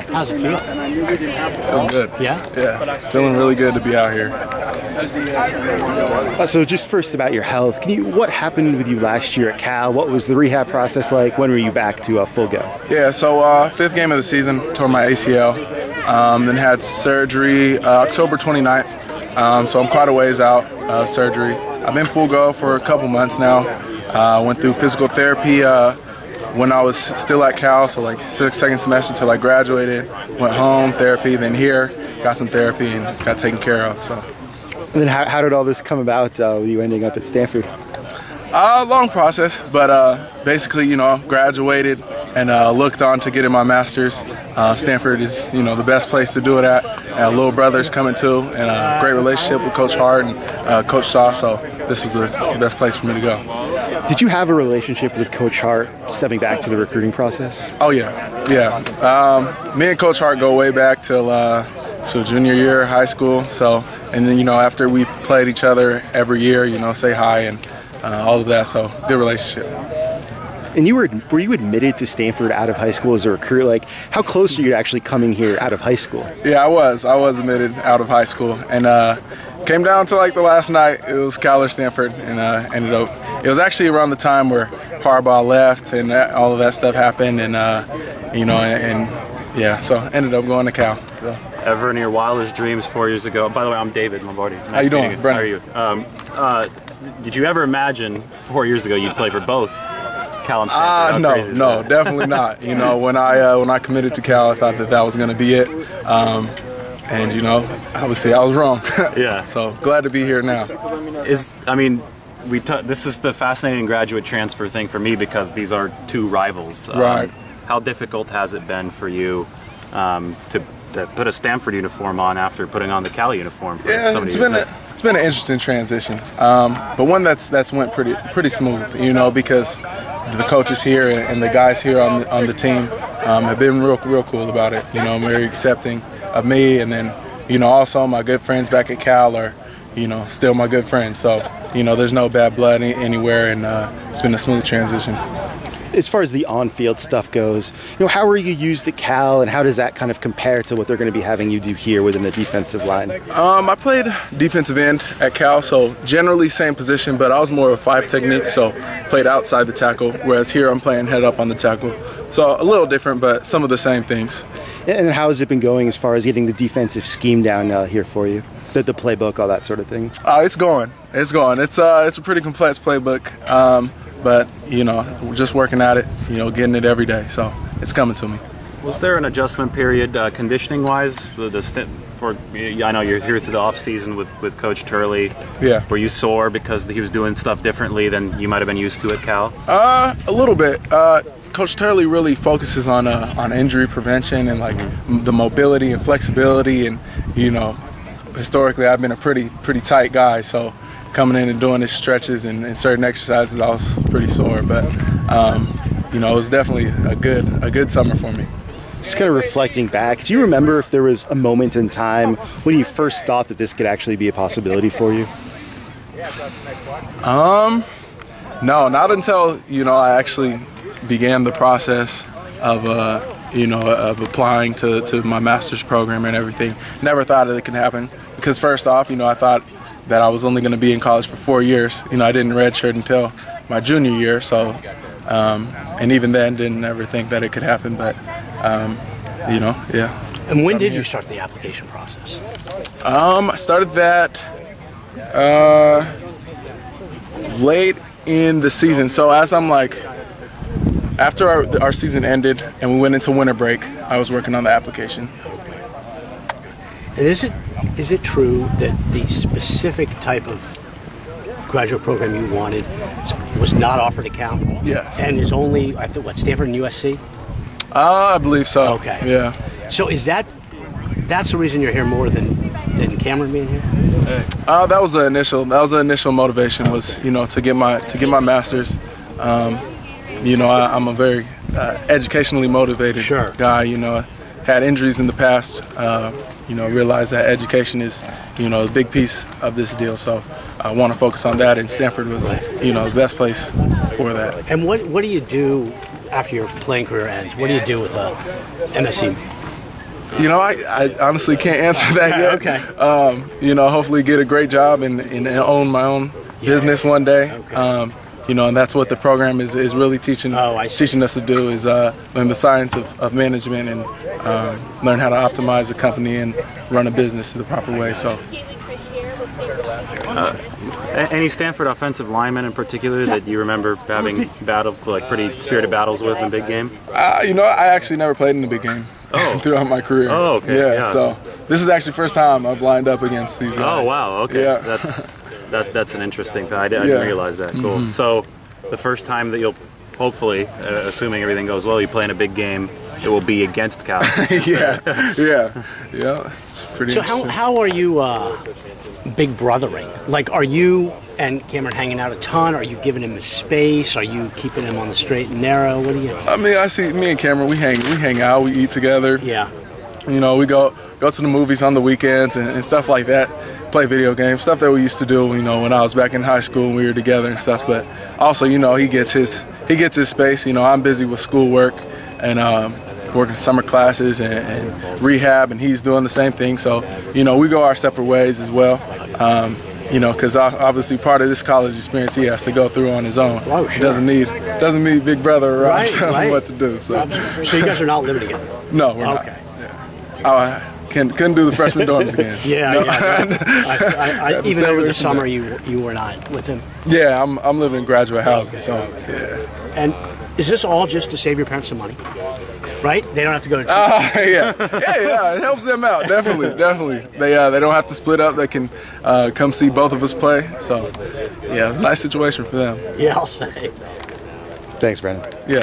How's it feel? Feels good. Yeah? Yeah, feeling really good to be out here. So just first about your health, what happened with you last year at Cal? What was the rehab process like? When were you back to full go? Yeah, so fifth game of the season, tore my ACL, then had surgery October 29th, so I'm quite a ways out, surgery. I've been full go for a couple months now. Went through physical therapy when I was still at Cal, so like second semester till I graduated. Went home, therapy, then here, got some therapy and got taken care of. So. And then how did all this come about with you ending up at Stanford? Long process, but basically, graduated and looked on to getting my master's. Stanford is, the best place to do it at. And little brother's coming too, and a great relationship with Coach Hart and Coach Shaw, so this is the best place for me to go. Did you have a relationship with Coach Hart stepping back to the recruiting process? Oh, yeah. Me and Coach Hart go way back till junior year of high school, so, and then, after we played each other every year, say hi and all of that, so good relationship. And were you admitted to Stanford out of high school as a recruit? Like, how close are you to actually coming here out of high school? Yeah, I was admitted out of high school, and came down to like the last night. It was Cal or Stanford, and ended up. It was actually around the time where Harbaugh left and all of that stuff happened, and so ended up going to Cal. So. Ever in your wildest dreams 4 years ago? By the way, I'm David Lombardi. Nice How you doing, you. Brennan? How are you? Did you ever imagine 4 years ago you'd play for both Cal and Stanford? No, definitely not. When I committed to Cal, I thought that was going to be it. And obviously I was wrong. Yeah. So glad to be here now. This is the fascinating graduate transfer thing for me because these are two rivals. Right. How difficult has it been for you to put a Stanford uniform on after putting on the Cal uniform for so many years? It's been an interesting transition, but one that's went pretty smooth. Because the coaches here and the guys here on the team have been real cool about it. Very accepting of me, and then also my good friends back at Cal are still my good friends. So there's no bad blood anywhere, and it's been a smooth transition. As far as the on-field stuff goes, how were you used at Cal, and how does that kind of compare to what they're going to be having you do here within the defensive line? I played defensive end at Cal, so generally same position, but I was more of a 5 technique, so played outside the tackle, whereas here I'm playing head up on the tackle. So a little different, but some of the same things. And how has it been going as far as getting the defensive scheme down here for you? The playbook, all that sort of thing? It's going. It's a pretty complex playbook. But, we're just working at it, getting it every day. So it's coming to me. Was there an adjustment period conditioning-wise? I know you're here through the off-season with Coach Turley. Yeah. Were you sore because he was doing stuff differently than you might have been used to at Cal? A little bit. Coach Turley really focuses on injury prevention and, like, the mobility and flexibility. And, historically I've been a pretty tight guy, so coming in and doing his stretches and certain exercises, I was pretty sore, but it was definitely a good summer for me. Just kind of reflecting back, do you remember if there was a moment in time when you first thought that this could actually be a possibility for you? No, not until I actually began the process of of applying to my master's program and everything. Never thought that it could happen because first off, I thought that I was only going to be in college for 4 years. I didn't redshirt until my junior year, so and even then didn't ever think that it could happen, but yeah. And when did you start the application process? I started that late in the season. So as I'm after our season ended and we went into winter break, I was working on the application. And is it true that the specific type of graduate program you wanted was not offered at Cal? Yes. And is only, Stanford and USC? I believe so. Okay. Yeah. So that's the reason you're here more than Cameron being here? That was the initial motivation was, to get my master's. I'm a very educationally motivated guy. Had injuries in the past. Realized that education is, a big piece of this deal. So I want to focus on that, and Stanford was, the best place for that. And what do you do after your playing career ends? What do you do with a MSc You know, I honestly can't answer that yet. Okay. You know, hopefully get a great job and own my own business one day. Okay. You know, and that's what the program is really teaching teaching us to do, is learn the science of management and learn how to optimize a company and run a business the proper way. So. Any Stanford offensive linemen in particular that you remember having pretty spirited battles with in big game? You know, I actually never played in the big game throughout my career. Oh, okay. Yeah, so this is actually the first time I've lined up against these guys. Oh, wow. Okay. Yeah. That's an interesting thing. I didn't realize that. Cool. So the first time that you'll hopefully, assuming everything goes well, you play in a big game, it will be against Cal. yeah. It's pretty. So how are you big brothering? Like, are you and Cameron hanging out a ton? Are you giving him his space? Are you keeping him on the straight and narrow? What do you? I mean, I see me and Cameron. We hang out. We eat together. Yeah. You know, we go to the movies on the weekends and stuff like that. Play video games, stuff that we used to do, you know, when I was back in high school and we were together and stuff. But also, you know, he gets his space. You know, I'm busy with schoolwork and working summer classes and rehab, and he's doing the same thing. So, you know, we go our separate ways as well. You know, because obviously part of this college experience he has to go through on his own. Oh, sure. He doesn't need big brother around telling him what to do. So you guys are not living together? No, we're not. Yeah. Couldn't do the freshman dorms again. Even over the summer, you were not with him. Yeah, I'm living in graduate housing. So And is this all just to save your parents some money? Right? They don't have to go to. Yeah. It helps them out. Definitely. They don't have to split up. They can come see both of us play. So yeah, it's a nice situation for them. Yeah, I'll say. Thanks, Brennan. Yeah.